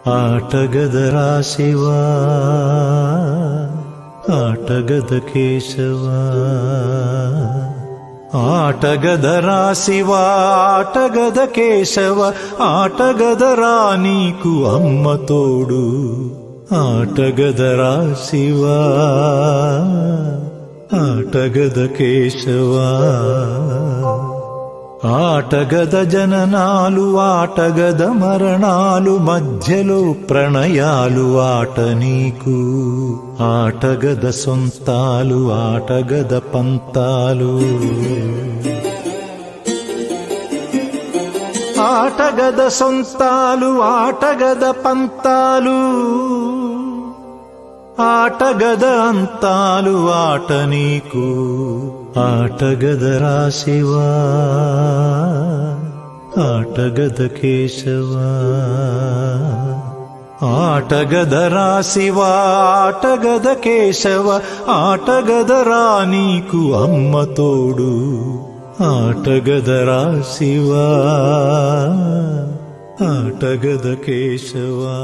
ఆటగదరా శివా ఆటగద కేశవా ఆటగదరా శివా ఆటగద కేశవ ఆటగదరా నీకు అమ్మ తోడు ఆటగదరా శివా ఆటగద కేశవా ఆటగద జననాలు ఆటగద మరణాలు మధ్యలో ప్రణయాలు ఆట నీకు ఆటగద సొంతాలు ఆటగద పంతాలు ఆటగద సొంతాలు ఆటగద పంతాలు ఆటగద అంతాలు ఆట నీకు ఆటగదరా శివా ఆటగద కేశవా ఆటగదరా శివా ఆటగద కేశవ ఆటగదరా నీకు అమ్మ తోడు ఆటగదరా శివా ఆటగద కేశవా